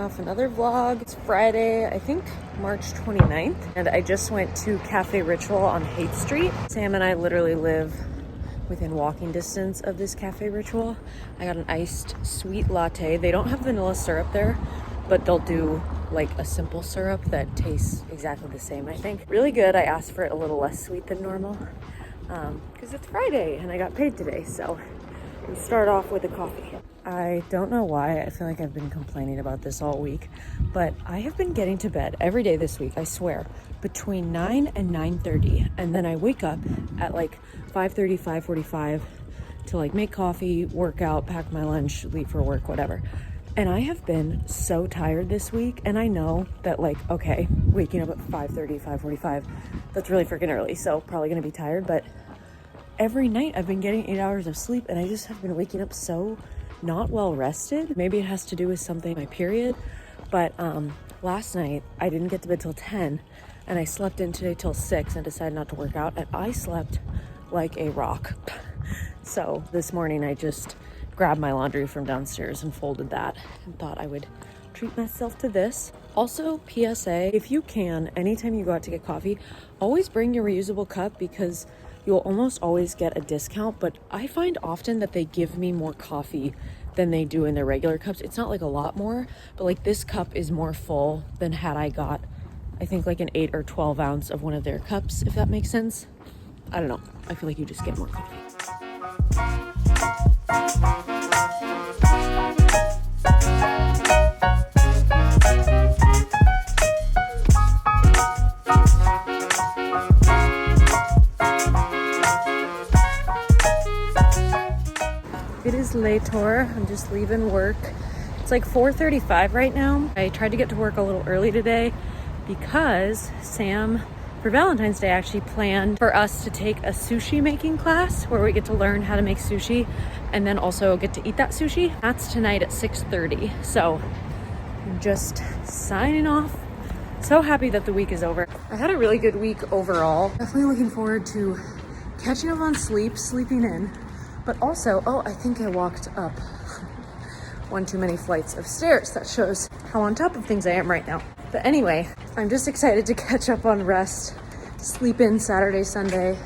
off another vlog. It's Friday, I think March 29th, and I just went to Cafe Ritual on Haight Street. Sam and I literally live within walking distance of this Cafe Ritual. I got an iced sweet latte. They don't have vanilla syrup there, but they'll do like a simple syrup that tastes exactly the same, I think. Really good. I asked for it a little less sweet than normal because it's Friday and I got paid today, so we start off with a coffee. I don't know why, I feel like I've been complaining about this all week, but I have been getting to bed every day this week, I swear, between 9 and 9:30, and then I wake up at like 5:30, 5:45 to like make coffee, work out, pack my lunch, leave for work, whatever. And I have been so tired this week, and I know that like, okay, waking up at 5:30, 5:45, that's really freaking early, so probably gonna be tired, but every night I've been getting 8 hours of sleep, and I just have been waking up so not well rested. Maybe it has to do with something, my period, but last night I didn't get to bed till 10, and I slept in today till 6 and decided not to work out, and I slept like a rock. So this morning I just grabbed my laundry from downstairs and folded that and thought I would treat myself to this. Also, PSA, if you can, anytime you go out to get coffee, always bring your reusable cup because you'll almost always get a discount, but I find often that they give me more coffee than they do in their regular cups. It's not like a lot more, but like this cup is more full than had I got, I think like an 8 or 12 ounce of one of their cups, if that makes sense. I don't know. I feel like you just get more coffee. It is later. I'm just leaving work. It's like 4:35 right now. I tried to get to work a little early today because Sam, for Valentine's Day, actually planned for us to take a sushi making class where we get to learn how to make sushi and then also get to eat that sushi. That's tonight at 6:30. So I'm just signing off. So happy that the week is over. I had a really good week overall. Definitely looking forward to catching up on sleep, sleeping in. But also, oh, I think I walked up one too many flights of stairs. That shows how on top of things I am right now. But anyway, I'm just excited to catch up on rest, sleep in Saturday, Sunday,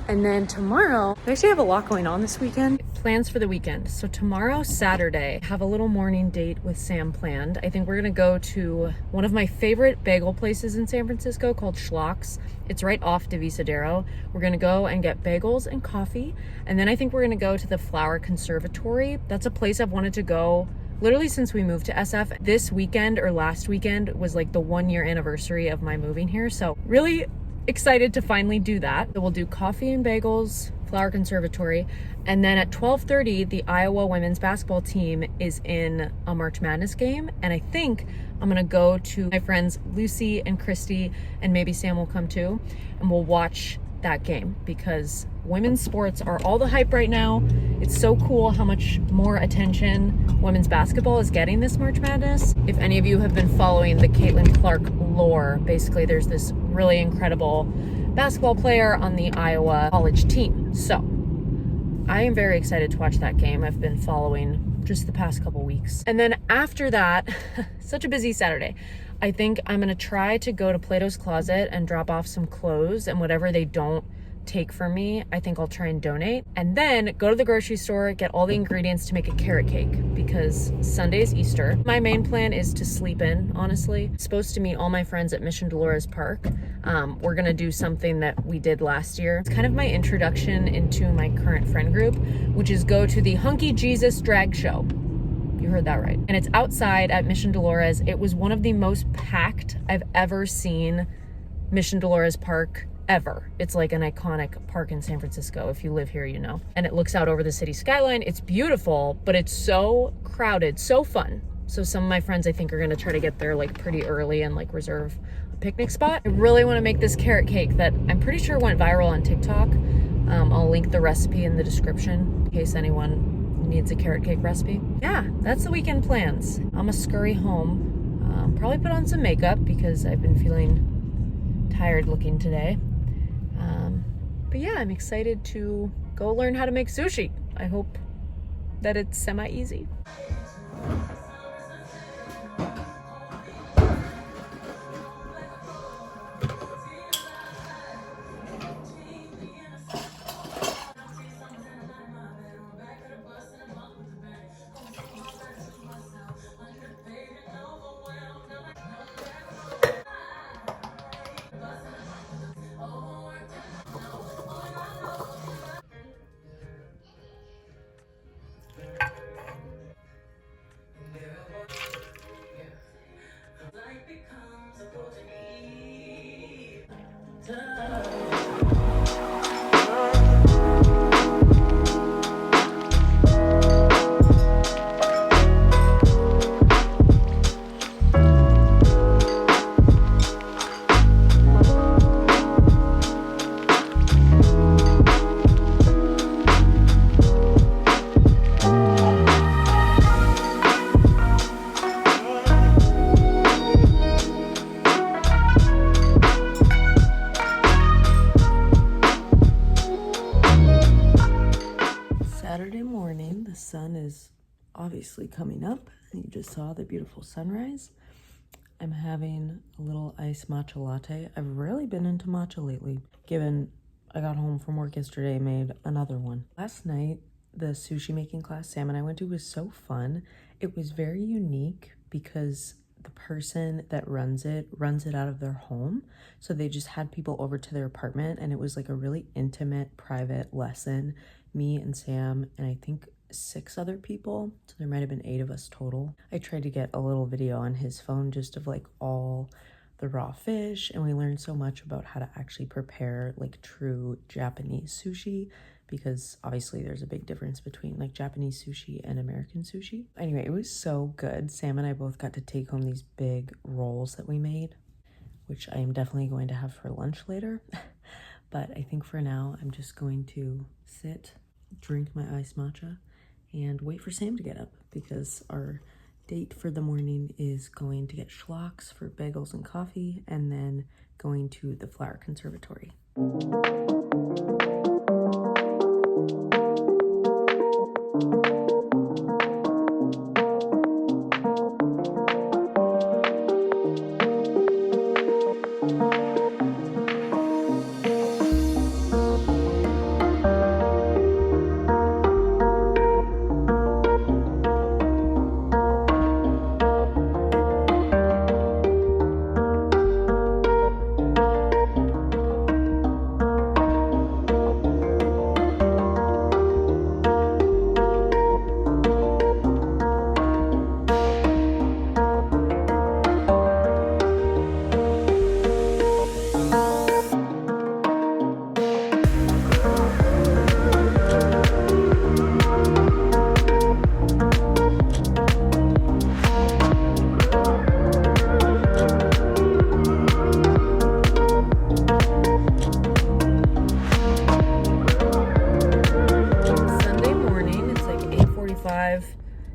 and then tomorrow, I actually have a lot going on this weekend. Plans for the weekend. So tomorrow, Saturday, have a little morning date with Sam planned. I think we're gonna go to one of my favorite bagel places in San Francisco called Schlock's. It's right off Divisadero. We're gonna go and get bagels and coffee. And then I think we're gonna go to the Flower Conservatory. That's a place I've wanted to go literally since we moved to SF. This weekend or last weekend was like the 1-year anniversary of my moving here. So really excited to finally do that. So we'll do coffee and bagels, Flower Conservatory, and then at 12:30 the Iowa women's basketball team is in a March Madness game, and I think I'm gonna go to my friends Lucy and Christy, and maybe Sam will come too, and we'll watch that game because women's sports are all the hype right now. It's so cool how much more attention women's basketball is getting this March Madness. If any of you have been following the Caitlin Clark lore, basically there's this really incredible basketball player on the Iowa college team. So I am very excited to watch that game. I've been following just the past couple weeks. And then after that, such a busy Saturday. I think I'm gonna try to go to Plato's Closet and drop off some clothes, and whatever they don't take from me, I think I'll try and donate. And then go to the grocery store, get all the ingredients to make a carrot cake because Sunday is Easter. My main plan is to sleep in, honestly. Supposed to meet all my friends at Mission Dolores Park. We're gonna do something that we did last year. It's kind of my introduction into my current friend group, which is go to the Hunky Jesus drag show. You heard that right. And it's outside at Mission Dolores. It was one of the most packed I've ever seen Mission Dolores Park ever. It's like an iconic park in San Francisco. If you live here, you know. And it looks out over the city skyline. It's beautiful, but it's so crowded, so fun. So some of my friends, I think, are gonna try to get there like pretty early and like reserve a picnic spot. I really wanna make this carrot cake that I'm pretty sure went viral on TikTok. I'll link the recipe in the description in case anyone needs a carrot cake recipe. Yeah, that's the weekend plans. I'm gonna scurry home, probably put on some makeup because I've been feeling tired looking today. But yeah, I'm excited to go learn how to make sushi. I hope that it's semi-easy. coming up. You just saw the beautiful sunrise. I'm having a little iced matcha latte. I've really been into matcha lately, given I got home from work yesterday, made another one. Last night, the sushi making class Sam and I went to was so fun. It was very unique because the person that runs it out of their home. So they just had people over to their apartment, and it was like a really intimate, private lesson. Me and Sam and I think 6 other people, so there might have been 8 of us total. I tried to get a little video on his phone just of like all the raw fish, and we learned so much about how to actually prepare like true Japanese sushi, because obviously there's a big difference between like Japanese sushi and American sushi. Anyway, it was so good. Sam and I both got to take home these big rolls that we made, which I am definitely going to have for lunch later. But I think for now I'm just going to sit, drink my iced matcha, and wait for Sam to get up, because our date for the morning is going to get schlocks for bagels and coffee, and then going to the flower conservatory.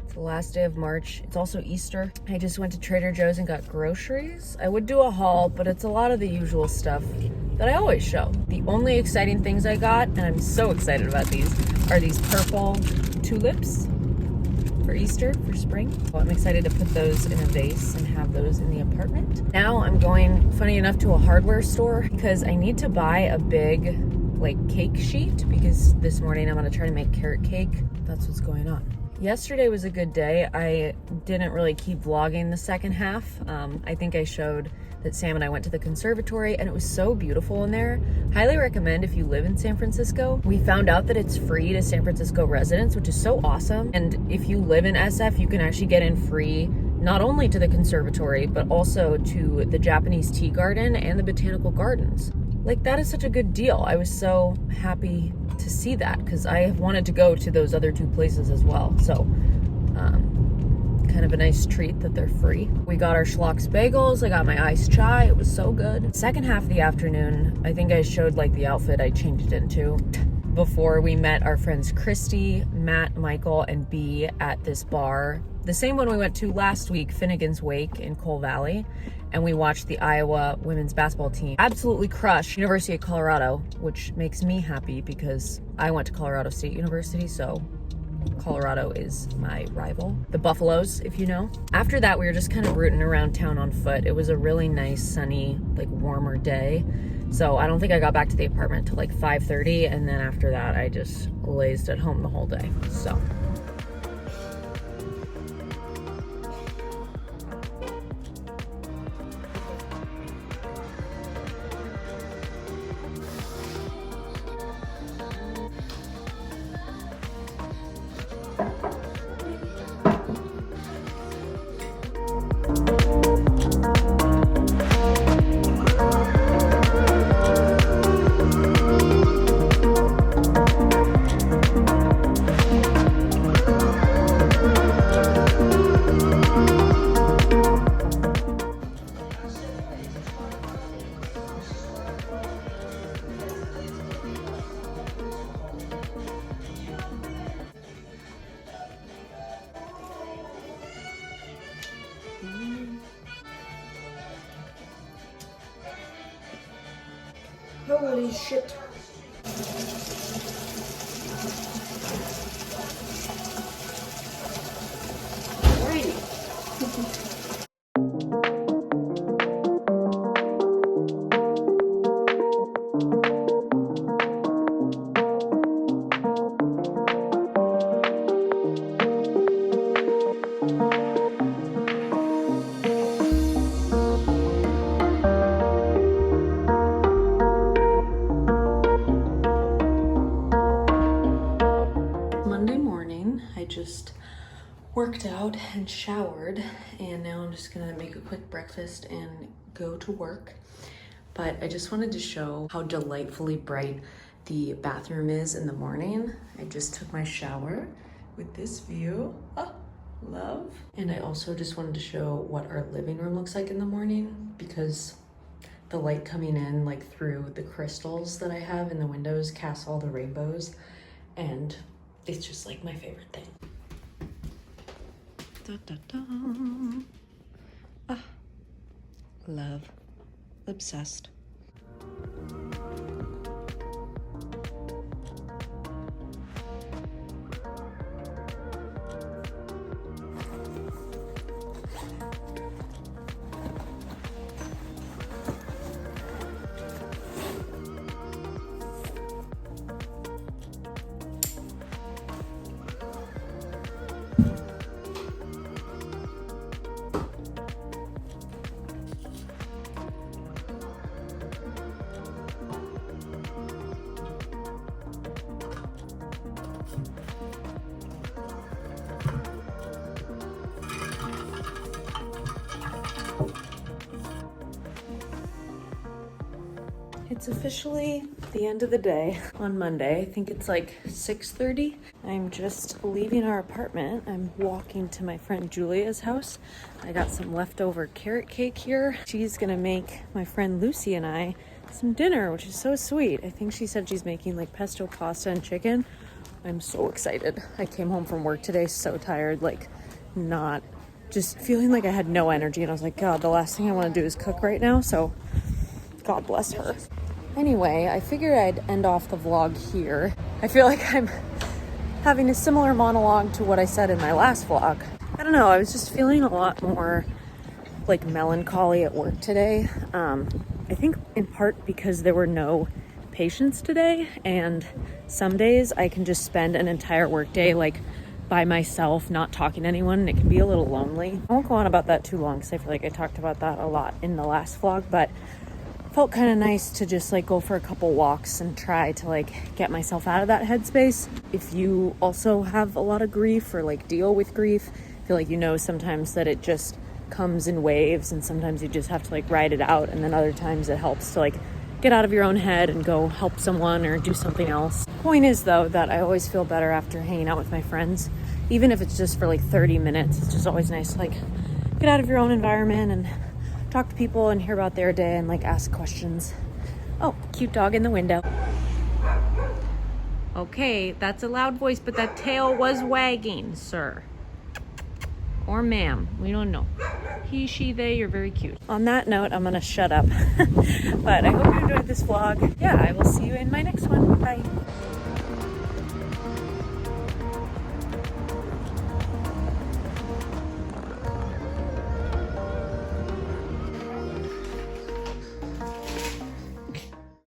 It's the last day of March. It's also Easter. I just went to Trader Joe's and got groceries. I would do a haul, but it's a lot of the usual stuff that I always show. The only exciting things I got, and I'm so excited about these, are these purple tulips for Easter, for spring. Well, I'm excited to put those in a vase and have those in the apartment. Now I'm going, funny enough, to a hardware store because I need to buy a big like cake sheet, because this morning I'm gonna try to make carrot cake. That's what's going on. Yesterday was a good day. I didn't really keep vlogging the second half. I think I showed that Sam and I went to the conservatory, and it was so beautiful in there. Highly recommend if you live in San Francisco. We found out that it's free to San Francisco residents, which is so awesome. And if you live in SF, you can actually get in free, not only to the conservatory, but also to the Japanese tea garden and the botanical gardens. Like, that is such a good deal. I was so happy to see that, because I have wanted to go to those other 2 places as well. So kind of a nice treat that they're free. We got our schlocks bagels. I got my iced chai. It was so good. Second half of the afternoon, I think I showed like the outfit I changed into before we met our friends Christy, Matt, Michael, and B at this bar. The same one we went to last week, Finnegan's Wake in Cole Valley. And we watched the Iowa women's basketball team absolutely crush University of Colorado, which makes me happy because I went to Colorado State University, so Colorado is my rival. The Buffaloes, if you know. After that, we were just kind of rooting around town on foot. It was a really nice, sunny, like warmer day. So I don't think I got back to the apartment till like 5:30, and then after that, I just lazed at home the whole day, so. Holy shit. Monday morning, I just worked out and showered, and now I'm just gonna make a quick breakfast and go to work. But I just wanted to show how delightfully bright the bathroom is in the morning. I just took my shower with this view. Oh, love. And I also just wanted to show what our living room looks like in the morning, because the light coming in like through the crystals that I have in the windows casts all the rainbows, and it's just like my favorite thing. Da, da, da. Ah, love, obsessed. It's officially the end of the day on Monday. I think it's like 6:30. I'm just leaving our apartment. I'm walking to my friend Julia's house. I got some leftover carrot cake here. She's gonna make my friend Lucy and I some dinner, which is so sweet. I think she said she's making like pesto pasta and chicken. I'm so excited. I came home from work today so tired, like not just feeling like I had no energy, and I was like, God, the last thing I want to do is cook right now, so God bless her. Anyway, I figured I'd end off the vlog here. I feel like I'm having a similar monologue to what I said in my last vlog. I don't know, I was just feeling a lot more like melancholy at work today. I think in part because there were no patients today, and some days I can just spend an entire workday like by myself, not talking to anyone, and it can be a little lonely. I won't go on about that too long because I feel like I talked about that a lot in the last vlog, but felt kind of nice to just like go for a couple walks and try to like get myself out of that headspace. If you also have a lot of grief or like deal with grief, I feel like you know sometimes that it just comes in waves, and sometimes you just have to like ride it out, and then other times it helps to like get out of your own head and go help someone or do something else. Point is though that I always feel better after hanging out with my friends, even if it's just for like 30 minutes. It's just always nice to like get out of your own environment and talk to people and hear about their day and like ask questions. Oh, cute dog in the window. Okay, that's a loud voice, but that tail was wagging, sir. Or ma'am, we don't know. He, she, they, you're very cute. On that note, I'm gonna shut up. But I hope you enjoyed this vlog. Yeah, I will see you in my next one. Bye.